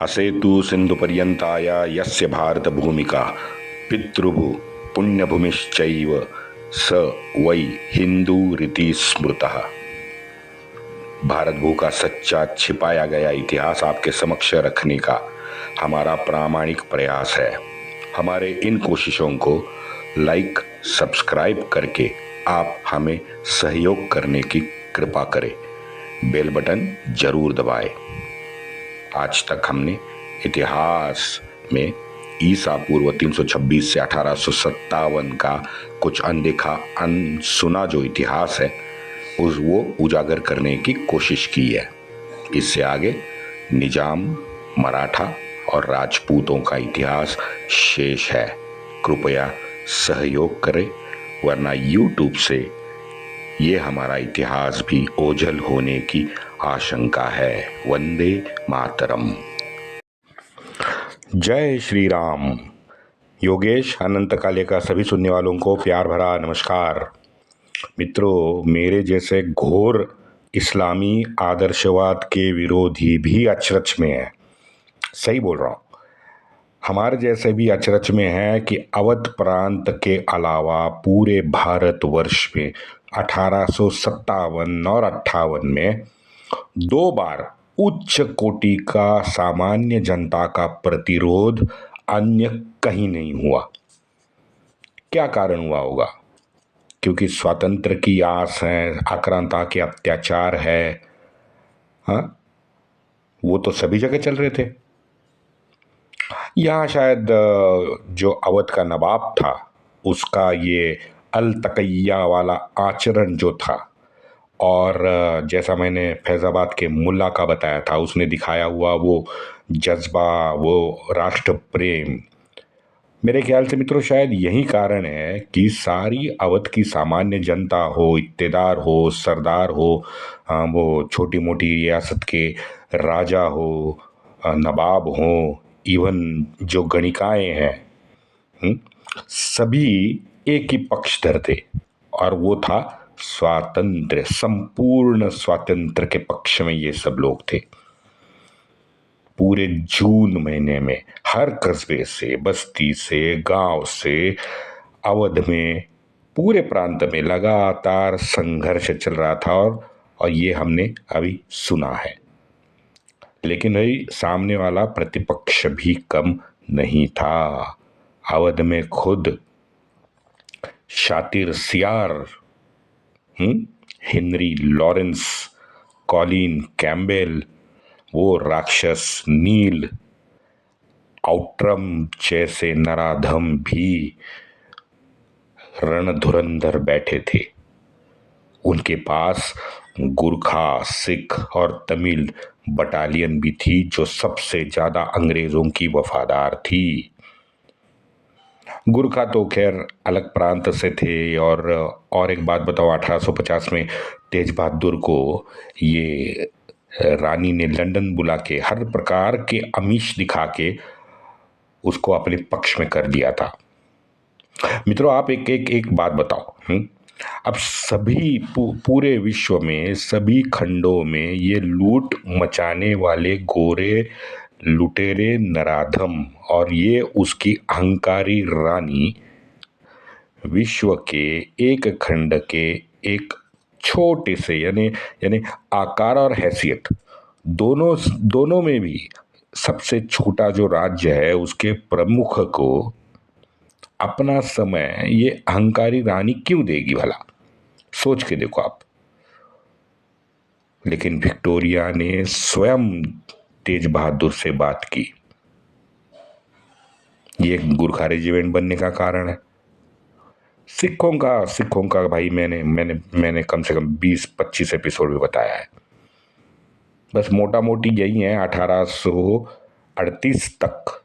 असेतु सिन्धुपर्यन्ताय यस्य भारतभूमिका पितृभू पुण्यभूमिश्चैव स वै हिंदूरिति स्मृतः। भारत भू का सच्चा छिपाया गया इतिहास आपके समक्ष रखने का हमारा प्रामाणिक प्रयास है। हमारे इन कोशिशों को लाइक सब्सक्राइब करके आप हमें सहयोग करने की कृपा करें। बेल बटन जरूर दबाएं। आज तक हमने इतिहास में ईसा पूर्व 326 से 1857 का कुछ अनदेखा अनसुना जो इतिहास है वो उजागर करने की कोशिश की है। इससे आगे निजाम, मराठा और राजपूतों का इतिहास शेष है। कृपया सहयोग करें, वरना YouTube से ये हमारा इतिहास भी ओझल होने की आशंका है। वंदे मातरम। जय श्री राम। योगेश अनंत काले का सभी सुनने वालों को प्यार भरा नमस्कार। मित्रों, मेरे जैसे घोर इस्लामी आदर्शवाद के विरोधी भी अचरज में है। सही बोल रहा हूँ। हमारे जैसे भी अचरज में है कि अवध प्रांत के अलावा पूरे भारतवर्ष में 1857 और 58 में 2 बार उच्च कोटि का सामान्य जनता का प्रतिरोध अन्य कहीं नहीं हुआ। क्या कारण हुआ होगा? क्योंकि स्वातंत्र की आस है, आक्रांता के अत्याचार है। हाँ, वो तो सभी जगह चल रहे थे। यहाँ शायद जो अवध का नवाब था उसका ये अल तकैया वाला आचरण जो था, और जैसा मैंने फैज़ाबाद के मुल्ला का बताया था, उसने दिखाया हुआ वो जज्बा, वो राष्ट्र प्रेम, मेरे ख्याल से मित्रों शायद यही कारण है कि सारी अवध की सामान्य जनता हो, इत्तेदार हो, सरदार हो, वो छोटी मोटी रियासत के राजा हो, नवाब हो, इवन जो गणिकाएं हैं, सभी एक ही पक्षधर थे, और वो था स्वातंत्र्य। संपूर्ण स्वातंत्र्य के पक्ष में ये सब लोग थे। पूरे जून महीने में हर कस्बे से, बस्ती से, गांव से, अवध में, पूरे प्रांत में लगातार संघर्ष चल रहा था, और ये हमने अभी सुना है। लेकिन भाई सामने वाला प्रतिपक्ष भी कम नहीं था। अवध में खुद शातिर सियार, हेनरी लॉरेंस, कॉलिन कैम्बेल, वो राक्षस नील आउट्रम जैसे नराधम भी रणधुरंधर बैठे थे। उनके पास गुरखा, सिख और तमिल बटालियन भी थी जो सबसे ज्यादा अंग्रेजों की वफादार थी। गुरखा तो खैर अलग प्रांत से थे। और एक बात बताओ, 1850 में तेज बहादुर को ये रानी ने लंदन बुला के हर प्रकार के आमिष दिखा के उसको अपने पक्ष में कर दिया था। मित्रों, आप एक बात बताओ, अब सभी पूरे विश्व में सभी खंडों में ये लूट मचाने वाले गोरे लुटेरे नराधम और ये उसकी अहंकारी रानी विश्व के एक खंड के एक छोटे से यानी आकार और हैसियत दोनों में भी सबसे छोटा जो राज्य है उसके प्रमुख को अपना समय ये अहंकारी रानी क्यों देगी भला? सोच के देखो आप। लेकिन विक्टोरिया ने स्वयं तेज बहादुर से बात की। ये गुरखा रेजिमेंट बनने का कारण है। सिखों का भाई मैंने कम से कम 20-25 एपिसोड में बताया है। बस मोटा मोटी यही है। 1838 तक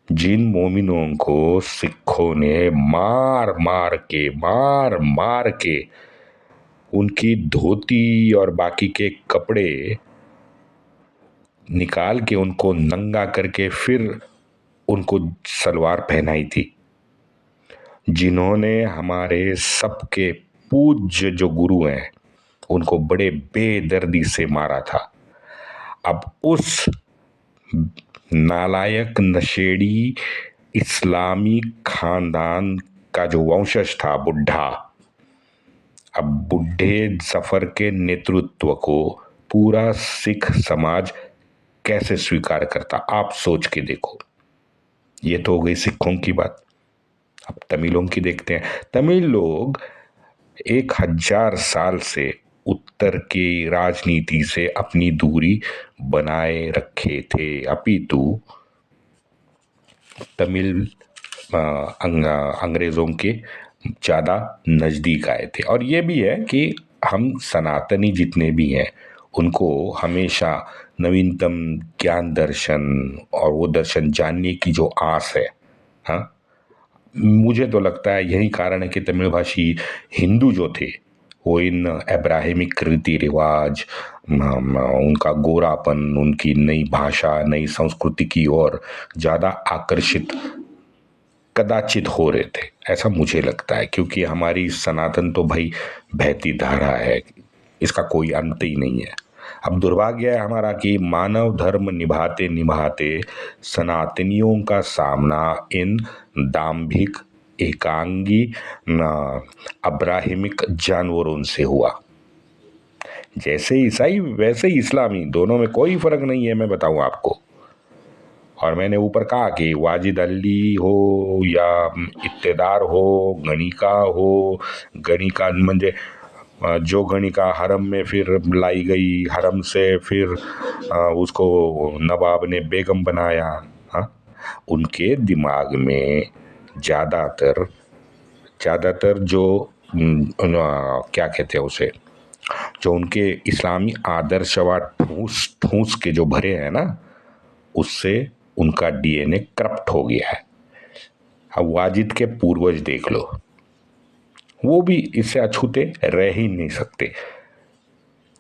जिन मोमिनों को सिखों ने मार मार के उनकी धोती और बाकी के कपड़े निकाल के उनको नंगा करके फिर उनको सलवार पहनाई थी, जिन्होंने हमारे सबके पूज्य जो गुरु हैं उनको बड़े बेदर्दी से मारा था। अब उस नालायक नशेड़ी इस्लामी खानदान का जो वंशज था बुड्ढा, अब बुड्ढे जफर के नेतृत्व को पूरा सिख समाज कैसे स्वीकार करता, आप सोच के देखो। ये तो हो गई सिखों की बात। अब तमिलों की देखते हैं। तमिल लोग 1000 साल से उत्तर की राजनीति से अपनी दूरी बनाए रखे थे, अपितु तमिल अंग्रेजों के ज़्यादा नज़दीक आए थे। और ये भी है कि हम सनातनी जितने भी हैं उनको हमेशा नवीनतम ज्ञान दर्शन और वो दर्शन जानने की जो आस है, हाँ, मुझे तो लगता है यही कारण है कि तमिल भाषी हिंदू जो थे वो इन अब्राहमिक रीति रिवाज, उनका गोरापन, उनकी नई भाषा, नई संस्कृति की ओर ज़्यादा आकर्षित कदाचित हो रहे थे, ऐसा मुझे लगता है। क्योंकि हमारी सनातन तो भाई बहती धारा है, इसका कोई अंत ही नहीं है। अब दुर्भाग्य है हमारा कि मानव धर्म निभाते निभाते सनातनियों का सामना इन दाम्भिक एकांगी अब्राहिमिक जानवरों से हुआ। जैसे ईसाई वैसे ही इस्लामी, दोनों में कोई फर्क नहीं है, मैं बताऊं आपको। और मैंने ऊपर कहा कि वाजिद अली हो या इत्तेदार हो, गणिका हो, गणिका म्हणजे जो गणिका हरम में फिर लाई गई, हरम से फिर उसको नवाब ने बेगम बनाया, हाँ, उनके दिमाग में ज़्यादातर ज़्यादातर जो क्या कहते हैं उसे, जो उनके इस्लामी आदर्शवाद ठूस ठूस के जो भरे हैं ना, उससे उनका डीएनए करप्ट हो गया है। अब वाजिद के पूर्वज देख लो, वो भी इससे अछूते रह ही नहीं सकते।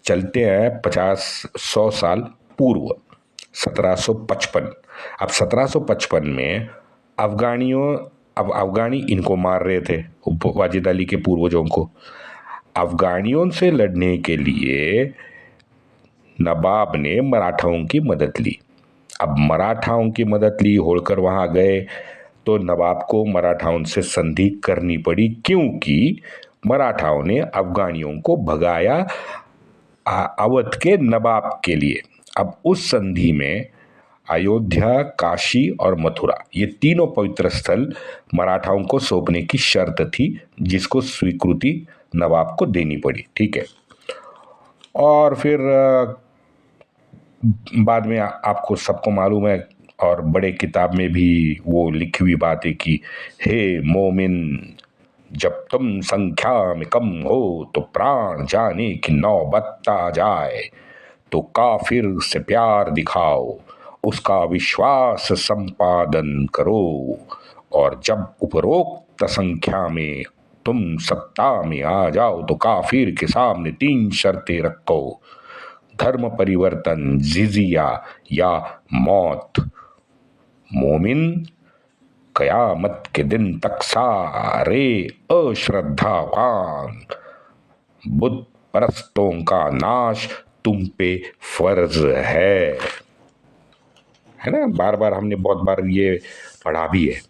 चलते हैं 50-100 साल पूर्व, 1755। अब 1755 में अफगानियों अब अफगानी इनको मार रहे थे, वाजिद अली के पूर्वजों को। अफगानियों से लड़ने के लिए नवाब ने मराठाओं की मदद ली। अब मराठाओं की मदद ली, होलकर वहां गए तो नवाब को मराठाओं से संधि करनी पड़ी, क्योंकि मराठाओं ने अफगानियों को भगाया अवध के नवाब के लिए। अब उस संधि में अयोध्या, काशी और मथुरा, ये तीनों पवित्र स्थल मराठाओं को सौंपने की शर्त थी, जिसको स्वीकृति नवाब को देनी पड़ी। ठीक है। और फिर बाद में आपको सबको मालूम है, और बड़े किताब में भी वो लिखी हुई बात है कि हे मोमिन, जब तुम संख्या में कम हो तो प्राण जाने की नौबत आ जाए तो काफिर से प्यार दिखाओ, उसका विश्वास संपादन करो, और जब उपरोक्त संख्या में तुम सत्ता में आ जाओ तो काफिर के सामने 3 शर्तें रखो: धर्म परिवर्तन, जिजिया या मौत। मोमिन कयामत के दिन तक सारे अश्रद्धावान बुत परस्तों का नाश तुम पे फर्ज है ना। बार बार हमने बहुत बार ये पढ़ा भी है।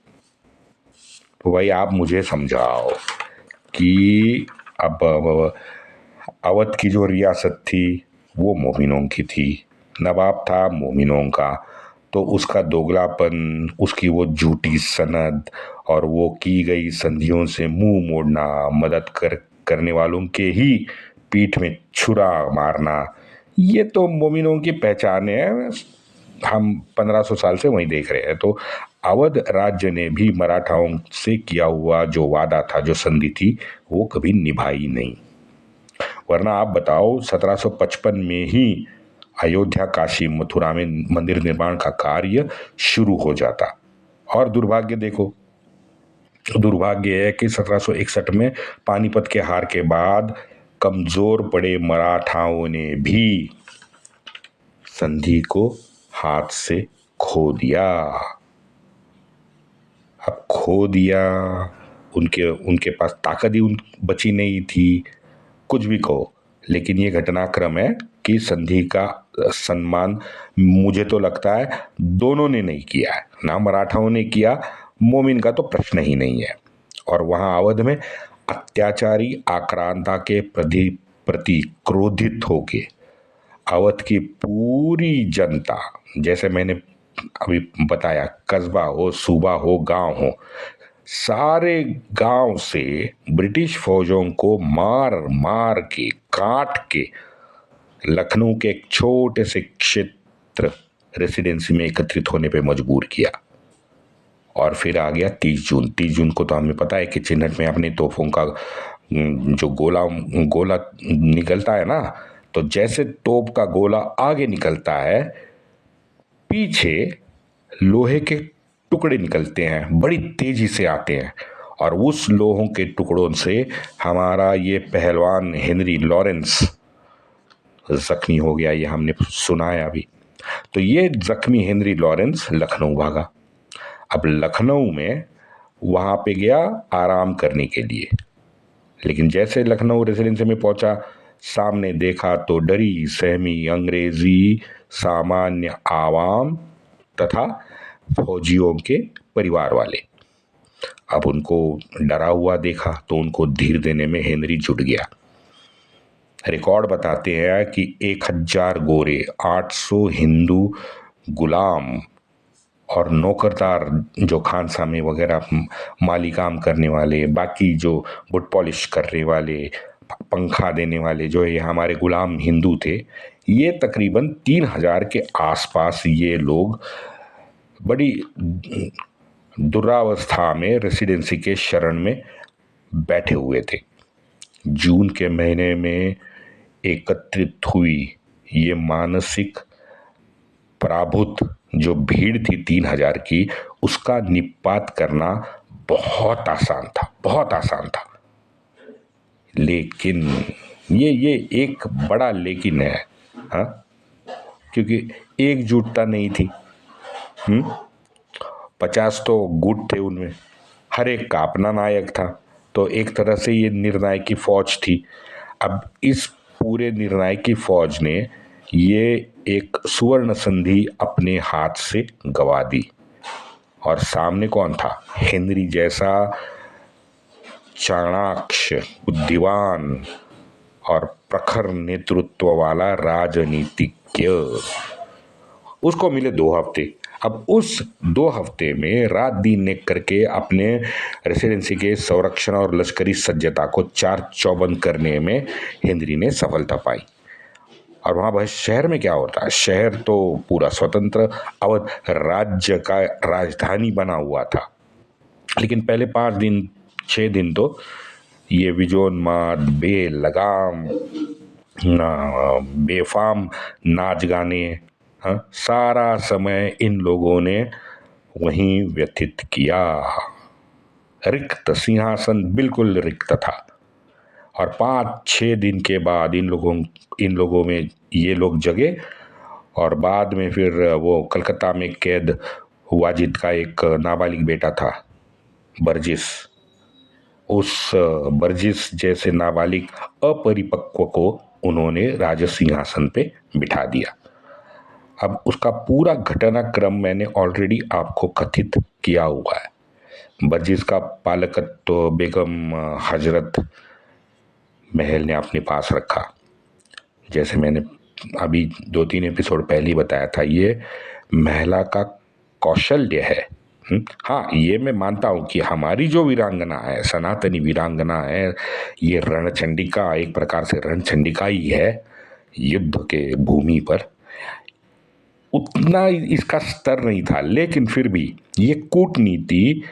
तो भाई आप मुझे समझाओ कि अब अवध की जो रियासत थी वो मोमिनों की थी, नवाब था मोमिनों का, तो उसका दोगलापन, उसकी वो झूठी सनद और वो की गई संधियों से मुंह मोड़ना, मदद करने वालों के ही पीठ में छुरा मारना, ये तो मोमिनों की पहचान है। हम 1500 साल से वही देख रहे हैं। तो अवध राज्य ने भी मराठाओं से किया हुआ जो वादा था, जो संधि थी, वो कभी निभाई नहीं। वरना आप बताओ 1755 में ही अयोध्या, काशी, मथुरा में मंदिर निर्माण का कार्य शुरू हो जाता। और दुर्भाग्य देखो, दुर्भाग्य है कि 1761 में पानीपत के हार के बाद कमजोर पड़े मराठाओं ने भी संधि को हाथ से खो दिया। अब खो दिया, उनके पास ताकत ही बची नहीं थी, कुछ भी कहो, लेकिन ये घटनाक्रम है की संधि का सम्मान मुझे तो लगता है दोनों ने नहीं किया है, ना मराठाओं ने किया, मोमिन का तो प्रश्न ही नहीं है। और वहाँ अवध में अत्याचारी आक्रांता के प्रति क्रोधित होके अवध की पूरी जनता, जैसे मैंने अभी बताया, कस्बा हो, सूबा हो, गांव हो, सारे गांव से ब्रिटिश फौजों को मार मार के काट के लखनऊ के एक छोटे से क्षेत्र रेसिडेंसी में एकत्रित होने पे मजबूर किया। और फिर आ गया 30 जून। 30 जून को तो हमें पता है कि चिन्हट में अपने तोपों का जो गोला गोला निकलता है ना, तो जैसे तोप का गोला आगे निकलता है, पीछे लोहे के टुकड़े निकलते हैं, बड़ी तेजी से आते हैं, और उस लोहों के टुकड़ों से हमारा ये पहलवान हेनरी लॉरेंस जख्मी हो गया। ये हमने सुना है अभी। तो ये जख्मी हेनरी लॉरेंस लखनऊ भागा। अब लखनऊ में वहाँ पे गया आराम करने के लिए, लेकिन जैसे लखनऊ रेसिडेंसी में पहुंचा, सामने देखा तो डरी सहमी अंग्रेजी सामान्य आवाम तथा फौजियों के परिवार वाले। अब उनको डरा हुआ देखा तो उनको धीर देने में हेनरी जुट गया। रिकॉर्ड बताते हैं कि 1000 गोरे, 800 हिंदू गुलाम और नौकरदार जो खानसामे वगैरह माली काम करने वाले, बाकी जो बुट पॉलिश करने वाले, पंखा देने वाले, जो ये हमारे गुलाम हिंदू थे, ये तकरीबन 3000 के आसपास ये लोग बड़ी दुरावस्था में रेसिडेंसी के शरण में बैठे हुए थे। जून के महीने में एकत्रित हुई ये मानसिक पराभूत जो भीड़ थी 3000 की, उसका निपात करना बहुत आसान था, बहुत आसान था। लेकिन ये एक बड़ा लेकिन है, हाँ, क्योंकि एकजुटता नहीं थी। 50 तो गुट थे उनमें, हर एक का अपना नायक था, तो एक तरह से ये निर्णायक की फौज थी। अब इस पूरे निर्णायक की फौज ने ये एक सुवर्ण संधि अपने हाथ से गवा दी। और सामने कौन था? हेनरी जैसा चाणाक्ष, बुद्धिमान और प्रखर नेतृत्व वाला राजनीतिज्ञ। उसको मिले 2 हफ्ते। अब उस 2 हफ्ते में रात दिन एक करके अपने रेसिडेंसी के संरक्षण और लश्करी सज्जता को चार चौबंद करने में हेनरी ने सफलता पाई। और वहाँ भाई शहर में क्या होता है, शहर तो पूरा स्वतंत्र अवध राज्य का राजधानी बना हुआ था। लेकिन पहले 5 दिन 6 दिन तो ये विजयोन्माद, बेलगाम, बेफाम नाच गाने, हाँ, सारा समय इन लोगों ने वहीं व्यतीत किया। रिक्त सिंहासन बिल्कुल रिक्त था। और 5-6 दिन के बाद इन लोगों में ये लोग जगे। और बाद में फिर वो कलकत्ता में कैद वाजिद का एक नाबालिग बेटा था, बर्जिस, उस बर्जिस जैसे नाबालिग अपरिपक्व को उन्होंने राज सिंहासन पे बिठा दिया। अब उसका पूरा घटनाक्रम मैंने ऑलरेडी आपको कथित किया हुआ है। बर्जिस का पालकत्व तो बेगम हजरत महल ने अपने पास रखा। जैसे मैंने अभी 2-3 एपिसोड पहले ही बताया था, ये महिला का कौशल्य है। हाँ, ये मैं मानता हूँ कि हमारी जो वीरांगना है, सनातनी वीरांगना है, ये रणचंडिका, एक प्रकार से रणचंडिका ही है युद्ध के भूमि पर। उतना इसका स्तर नहीं था, लेकिन फिर भी ये कूटनीति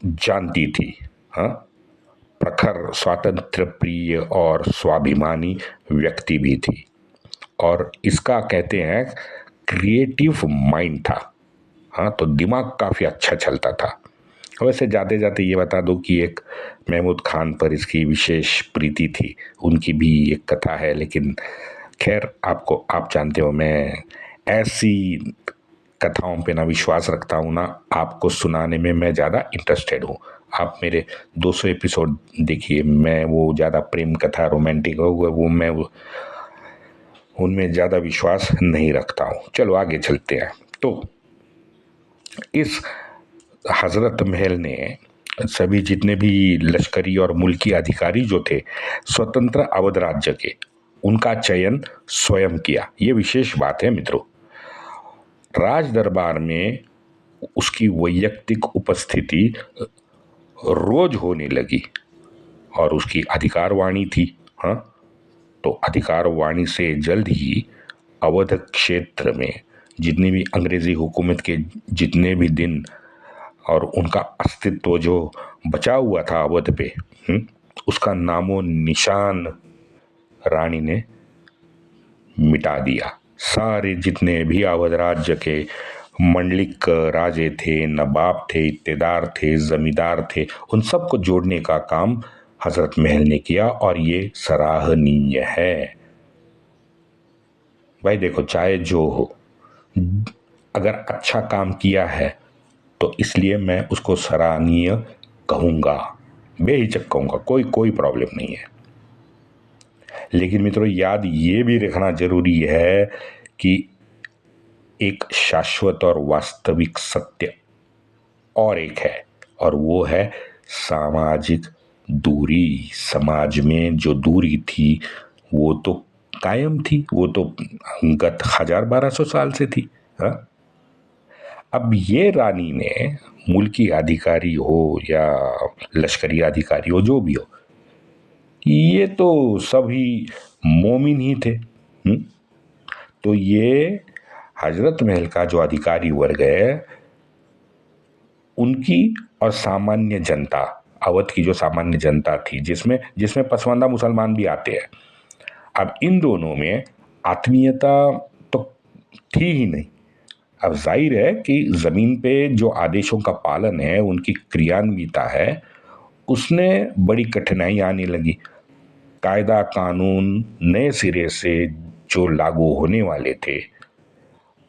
जानती थी। हाँ, प्रखर स्वातंत्र प्रिय और स्वाभिमानी व्यक्ति भी थी। और इसका कहते हैं क्रिएटिव माइंड था। हाँ, तो दिमाग काफ़ी अच्छा चलता था। वैसे जाते जाते ये बता दूं कि एक महमूद खान पर इसकी विशेष प्रीति थी, उनकी भी एक कथा है। लेकिन खैर, आप जानते हो मैं ऐसी कथाओं पे ना विश्वास रखता हूँ, ना आपको सुनाने में मैं ज़्यादा इंटरेस्टेड हूँ। आप मेरे 200 एपिसोड देखिए, मैं वो ज़्यादा प्रेम कथा, रोमांटिक वो उनमें ज़्यादा विश्वास नहीं रखता हूँ। चलो आगे चलते हैं। तो इस हजरत महल ने सभी जितने भी लश्करी और मुल्की अधिकारी जो थे स्वतंत्र अवध राज्य के, उनका चयन स्वयं किया। ये विशेष बात है मित्रों। राज दरबार में उसकी वैयक्तिक उपस्थिति रोज होने लगी और उसकी अधिकार वाणी थी। हाँ, तो अधिकार वाणी से जल्द ही अवध क्षेत्र में जितनी भी अंग्रेजी हुकूमत के जितने भी दिन और उनका अस्तित्व जो बचा हुआ था अवध पे, उसका नामो निशान रानी ने मिटा दिया। सारे जितने भी अवध राज्य के मंडलिक राजे थे, नवाब थे, इत्तेदार थे, जमींदार थे, उन सबको जोड़ने का काम हजरत महल ने किया और ये सराहनीय है। भाई देखो, चाहे जो हो, अगर अच्छा काम किया है तो इसलिए मैं उसको सराहनीय कहूंगा, बेहिचक कहूंगा, कोई प्रॉब्लम नहीं है। लेकिन मित्रों याद ये भी रखना जरूरी है कि एक शाश्वत और वास्तविक सत्य और एक है, और वो है सामाजिक दूरी। समाज में जो दूरी थी वो तो कायम थी, वो तो गत 1200 साल से थी। हाँ, अब ये रानी ने, मुल्की अधिकारी हो या लश्करी अधिकारी हो, जो भी हो, ये तो सभी मोमिन ही थे। तो ये हजरत महल का जो अधिकारी वर्ग है, उनकी और सामान्य जनता, अवध की जो सामान्य जनता थी, जिसमें पसमानदा मुसलमान भी आते हैं, अब इन दोनों में आत्मीयता तो थी ही नहीं। अब जाहिर है कि जमीन पे जो आदेशों का पालन है, उनकी क्रियान्विता है, उसने बड़ी कठिनाई आने लगी। कायदा कानून नए सिरे से जो लागू होने वाले थे,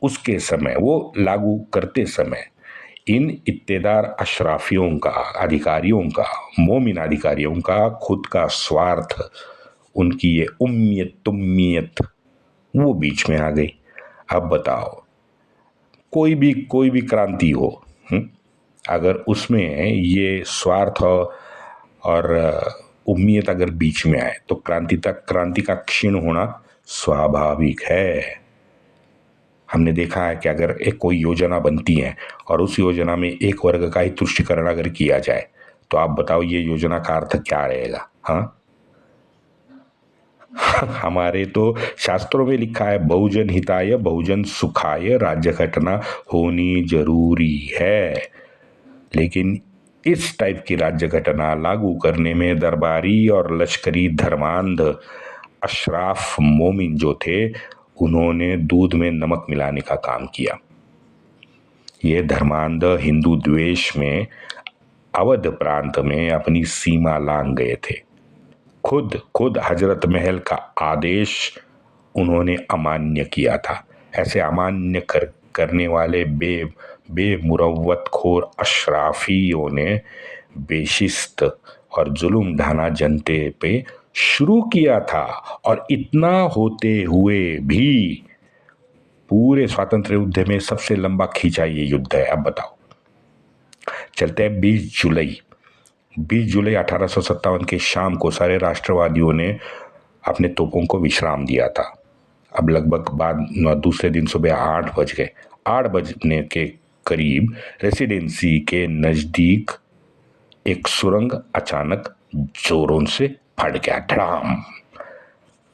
उसके समय, वो लागू करते समय इन इत्तेदार अशराफियों का, अधिकारियों का, मोमिन अधिकारियों का खुद का स्वार्थ, उनकी ये उम्मियत तुम्मियत, वो बीच में आ गई। अब बताओ, कोई भी क्रांति हो, अगर उसमें ये स्वार्थ और उम्मीद अगर बीच में आए तो क्रांति का क्षीण होना स्वाभाविक है। हमने देखा है कि अगर एक कोई योजना बनती है और उस योजना में एक वर्ग का ही तुष्टीकरण अगर किया जाए, तो आप बताओ ये योजना का अर्थ क्या रहेगा। हाँ, हमारे तो शास्त्रों में लिखा है, बहुजन हिताय बहुजन सुखाय राज्य घटना होनी जरूरी है। लेकिन इस टाइप की राज्य घटना लागू करने में दरबारी और लश्करी धर्मांध अशराफ मोमिन जो थे, उन्होंने दूध में नमक मिलाने का काम किया। ये धर्मांध हिंदू द्वेष में अवध प्रांत में अपनी सीमा लांघ गए थे। खुद हजरत महल का आदेश उन्होंने अमान्य किया था। ऐसे अमान्य करने वाले बेमुरव्वत खोर अशराफियों ने बेशिस्त और जुल्म ढाना जनते पे शुरू किया था, और इतना होते हुए भी पूरे स्वातंत्र्य युद्ध में सबसे लंबा खींचा ये युद्ध है। अब बताओ, चलते हैं 20 जुलाई 1857 के शाम को सारे राष्ट्रवादियों ने अपने तोपों को विश्राम दिया था। अब लगभग बाद दूसरे दिन सुबह 8 बज गए। 8 बजने के करीब रेसिडेंसी के नजदीक एक सुरंग अचानक जोरों से फट गया, धड़ाम।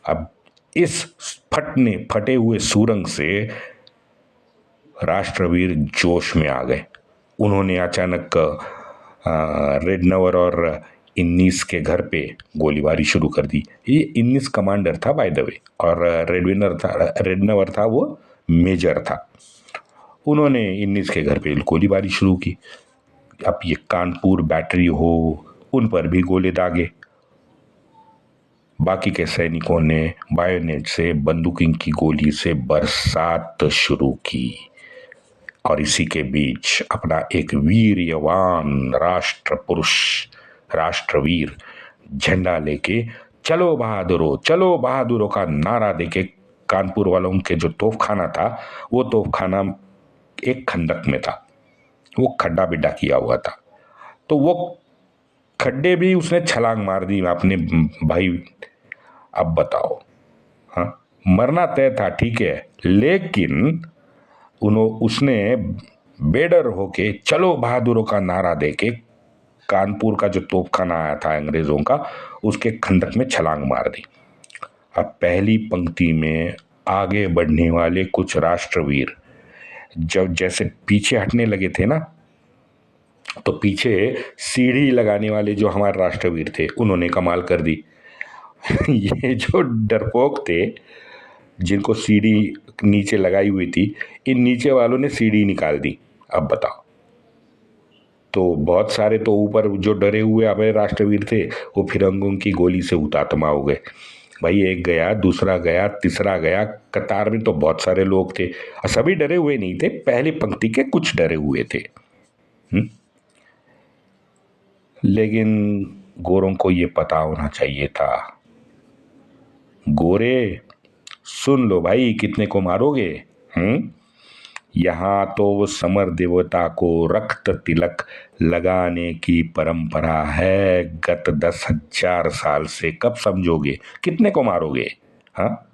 अब इस फटे हुए सुरंग से राष्ट्रवीर जोश में आ गए। उन्होंने अचानक रेडनवर और 19 के घर पे गोलीबारी शुरू कर दी। ये 19 कमांडर था बाय द वे, और रेडनवर था वो मेजर था। उन्होंने 19 के घर पे गोलीबारी शुरू की। अब ये कानपुर बैटरी हो, उन पर भी गोले दागे। बाकी के सैनिकों ने बायोनेट से, बंदूकों की गोली से बरसात शुरू की। और इसी के बीच अपना एक वीर्यवान राष्ट्रवीर झंडा लेके चलो बहादुरों का नारा देके कानपुर वालों के जो तोपखाना था वो तोपखाना एक खंडक में था, वो खड्डा बिड्डा किया हुआ था, तो वो खड्डे भी उसने छलांग मार दी अपने भाई। अब बताओ, हाँ, मरना तय था ठीक है, लेकिन उसने बेडर होके चलो बहादुरों का नारा देके कानपुर का जो तोपखाना आया था अंग्रेजों का, उसके खंदक में छलांग मार दी। अब पहली पंक्ति में आगे बढ़ने वाले कुछ राष्ट्रवीर जब जैसे पीछे हटने लगे थे ना, तो पीछे सीढ़ी लगाने वाले जो हमारे राष्ट्रवीर थे उन्होंने कमाल कर दी। ये जो डरपोक थे जिनको सीढ़ी नीचे लगाई हुई थी, इन नीचे वालों ने सीढ़ी निकाल दी। अब बताओ, तो बहुत सारे तो ऊपर जो डरे हुए हमारे राष्ट्रवीर थे वो फिरंगों की गोली से हुतात्मा हो गए। भाई एक गया, दूसरा गया, तीसरा गया, कतार में तो बहुत सारे लोग थे और सभी डरे हुए नहीं थे, पहली पंक्ति के कुछ डरे हुए थे। लेकिन गोरों को ये पता होना चाहिए था, गोरे सुन लो भाई, कितने को मारोगे? यहाँ तो समर देवता को रक्त तिलक लगाने की परंपरा है गत 10,000 साल से, कब समझोगे? कितने को मारोगे? हाँ,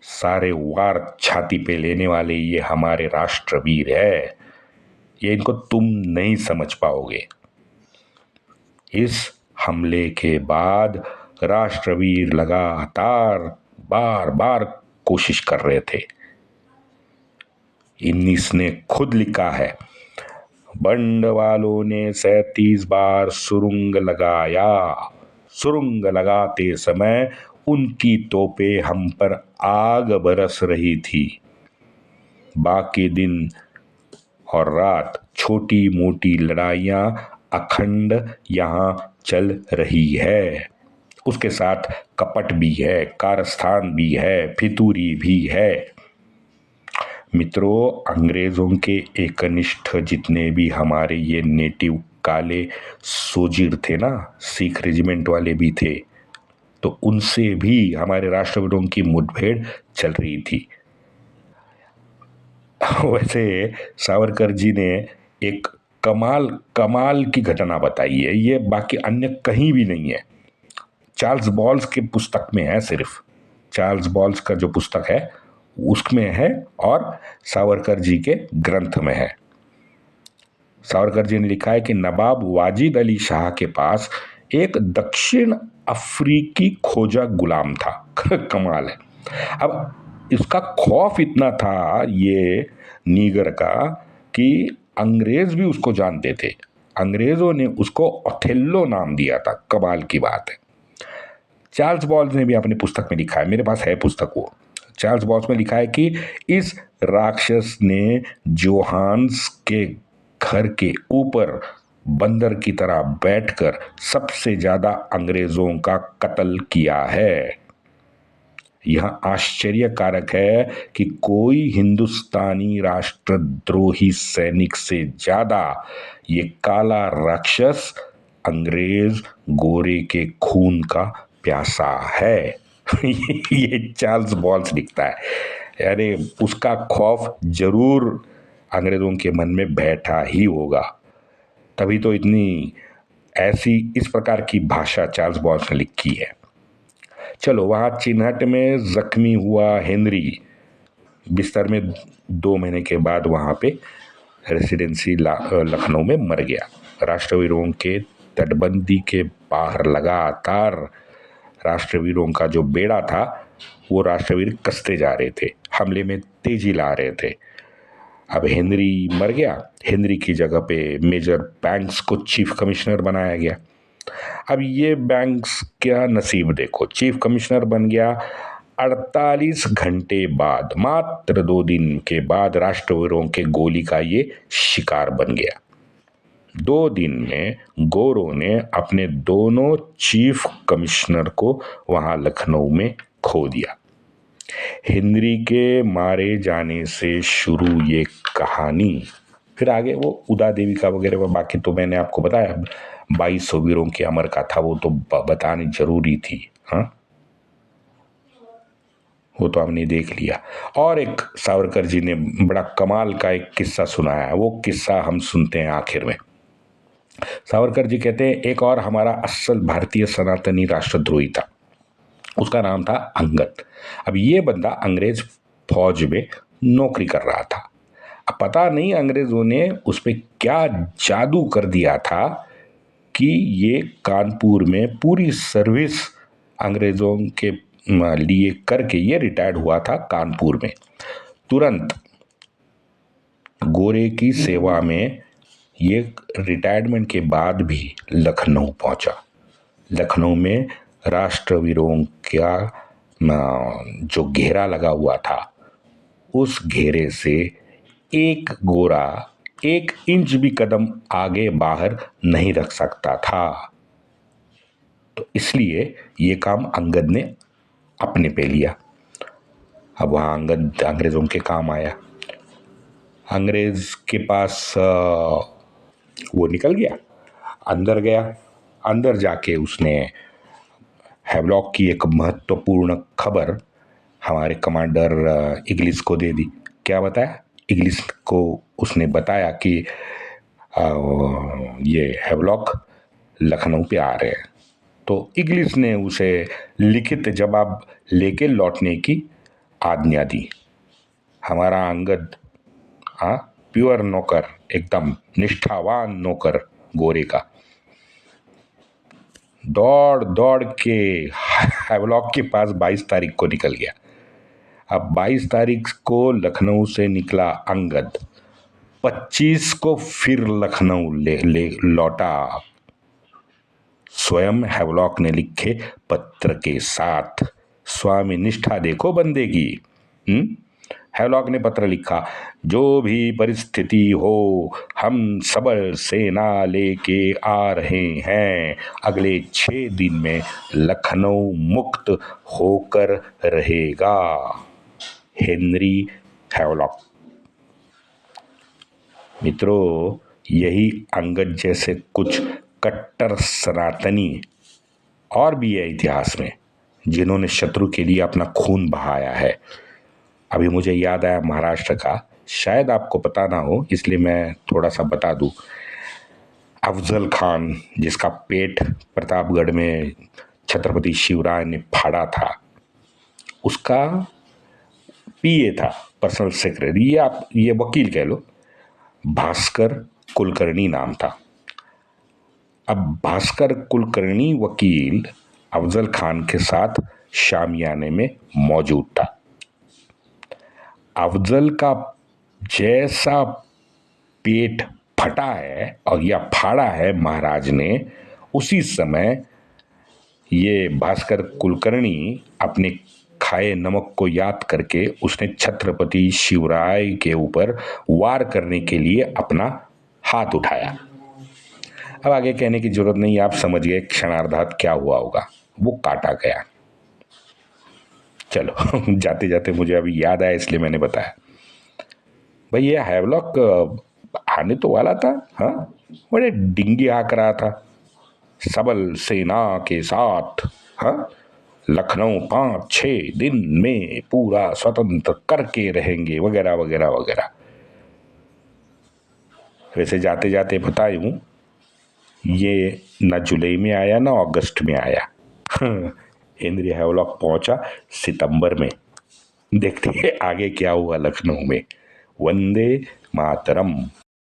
सारे वार छाती पे लेने वाले ये हमारे राष्ट्रवीर है, ये इनको तुम नहीं समझ पाओगे। इस हमले के बाद राष्ट्रवीर लगातार बार बार कोशिश कर रहे थे। इसने खुद लिखा है, बंड वालों ने 37 बार सुरुंग लगाया, सुरुंग लगाते समय उनकी तोपें हम पर आग बरस रही थी। बाकी दिन और रात छोटी मोटी लड़ाइयां अखंड यहां चल रही है, उसके साथ कपट भी है, कारस्थान भी है, फितूरी भी है। मित्रों, अंग्रेजों के एकनिष्ठ जितने भी हमारे ये नेटिव काले सोजिर थे ना, सिख रेजिमेंट वाले भी थे, तो उनसे भी हमारे राष्ट्रवीरों की मुठभेड़ चल रही थी। वैसे सावरकर जी ने एक कमाल की घटना बताई है, ये बाकी अन्य कहीं भी नहीं है, चार्ल्स बॉल्स के पुस्तक में है, सिर्फ चार्ल्स बॉल्स का जो पुस्तक है उसमें है और सावरकर जी के ग्रंथ में है। सावरकर जी ने लिखा है कि नवाब वाजिद अली शाह के पास एक दक्षिण अफ्रीकी खोजा गुलाम था। कमाल है। अब इसका खौफ इतना था ये नीगर का कि अंग्रेज भी उसको जानते थे, अंग्रेजों ने उसको ओथेल्लो नाम दिया था। कमाल की बात है। चार्ल्स बॉल्स ने भी अपनी पुस्तक में लिखा है, मेरे पास है पुस्तक, वो चार्ल्स बॉल्स में लिखा है कि इस राक्षस ने जोहान्स के घर के ऊपर बंदर की तरह बैठकर सबसे ज्यादा अंग्रेजों का कत्ल किया है। यह आश्चर्यकारक है कि कोई हिंदुस्तानी राष्ट्रद्रोही सैनिक से ज्यादा ये काला राक्षस अंग्रेज गोरे के खून का प्यासा है। ये चार्ल्स बॉल्स लिखता है, यानी उसका खौफ जरूर अंग्रेजों के मन में बैठा ही होगा, तभी तो इतनी ऐसी इस प्रकार की भाषा चार्ल्स बॉल्स ने लिखी है। चलो, वहाँ चिन्हट में जख्मी हुआ हेनरी बिस्तर में 2 महीने के बाद वहाँ पे रेसिडेंसी लखनऊ में मर गया। राष्ट्रवीरों के तटबंदी के बाहर लगातार राष्ट्रवीरों का जो बेड़ा था वो राष्ट्रवीर कसते जा रहे थे, हमले में तेजी ला रहे थे। अब हेनरी मर गया, हेनरी की जगह पे मेजर बैंक्स को चीफ कमिश्नर बनाया गया। अब ये बैंक्स क्या नसीब देखो, चीफ कमिश्नर बन गया। 48 घंटे बाद, मात्र 2 दिन के बाद राष्ट्रवीरों के गोली का ये शिकार बन गया। 2 दिन में गोरों ने अपने दोनों चीफ कमिश्नर को वहां लखनऊ में खो दिया। हेनरी के मारे जाने से शुरू ये कहानी, फिर आगे वो उदा देवी का वगैरह, बाकी तो मैंने आपको बताया 2200 वीरों के अमर का था, वो तो बतानी जरूरी थी। हाँ, वो तो हमने देख लिया। और एक सावरकर जी ने बड़ा कमाल का एक किस्सा सुनाया है, वो किस्सा हम सुनते हैं आखिर में। सावरकर जी कहते हैं एक और हमारा असल भारतीय सनातनी राष्ट्रद्रोही था, उसका नाम था अंगद। अब ये बंदा अंग्रेज फौज में नौकरी कर रहा था। अब पता नहीं अंग्रेजों ने उस पर क्या जादू कर दिया था कि ये कानपुर में पूरी सर्विस अंग्रेजों के लिए करके ये रिटायर्ड हुआ था कानपुर में। तुरंत गोरे की सेवा में ये रिटायरमेंट के बाद भी लखनऊ पहुंचा। लखनऊ में राष्ट्रवीरों का जो घेरा लगा हुआ था, उस घेरे से एक गोरा 1 इंच भी कदम आगे बाहर नहीं रख सकता था। तो इसलिए ये काम अंगद ने अपने पे लिया। अब वहाँ अंगद अंग्रेज़ों के काम आया। अंग्रेज़ के पास वो निकल गया, अंदर गया। अंदर जाके उसने हैवलॉक की एक महत्वपूर्ण खबर हमारे कमांडर इंग्लिश को दे दी। क्या बताया? इंग्लिश को उसने बताया कि ये हैवलॉक लखनऊ पे आ रहे हैं। तो इंग्लिश ने उसे लिखित जवाब लेके लौटने की आज्ञा दी। हमारा अंगद, हाँ, प्योर नौकर, एकदम निष्ठावान नौकर गोरे का, दौड़ दौड़ के हैवलॉक के पास 22 तारीख को निकल गया। अब 22 तारीख को लखनऊ से निकला अंगद, 25 को फिर लखनऊ ले लौटा, स्वयं हैवलॉक ने लिखे पत्र के साथ। स्वामी निष्ठा देखो बंदे की। हैवलॉक ने पत्र लिखा, जो भी परिस्थिति हो हम सबल सेना लेके आ रहे हैं, अगले 6 दिन में लखनऊ मुक्त होकर रहेगा। Henry Havelock. मित्रों, यही अंगद जैसे कुछ कट्टर सनातनी और भी है इतिहास में, जिन्होंने शत्रु के लिए अपना खून बहाया है। अभी मुझे याद आया महाराष्ट्र का, शायद आपको पता ना हो इसलिए मैं थोड़ा सा बता दूं। अफजल खान, जिसका पेट प्रतापगढ़ में छत्रपति शिवराय ने फाड़ा था, उसका पीए था, पर्सनल सेक्रेटरी, ये वकील कह लो, भास्कर कुलकर्णी नाम था। अब भास्कर कुलकर्णी वकील अफजल खान के साथ शामियाने में मौजूद था। अफजल का जैसा पेट फटा है और या फाड़ा है महाराज ने, उसी समय ये भास्कर कुलकर्णी अपने खाए नमक को याद करके उसने छत्रपति शिवराय के ऊपर वार करने के लिए अपना हाथ उठाया। अब आगे कहने की जरूरत नहीं, आप समझ गए क्षणार्धात क्या हुआ होगा। वो काटा गया। चलो जाते जाते मुझे अभी याद आया इसलिए मैंने बताया। भाई ये हैवलॉक आने तो वाला था, हाँ, बड़े डिंगी हाक रहा था, सबल सेना के साथ, हाँ, लखनऊ 5-6 दिन में पूरा स्वतंत्र करके रहेंगे, वगैरह वगैरह वगैरह। वैसे जाते जाते बताऊं, ये ना जुलाई में आया ना अगस्त में आया। हेनरी हैवलॉक पहुंचा सितंबर में। देखते हैं आगे क्या हुआ लखनऊ में। वंदे मातरम।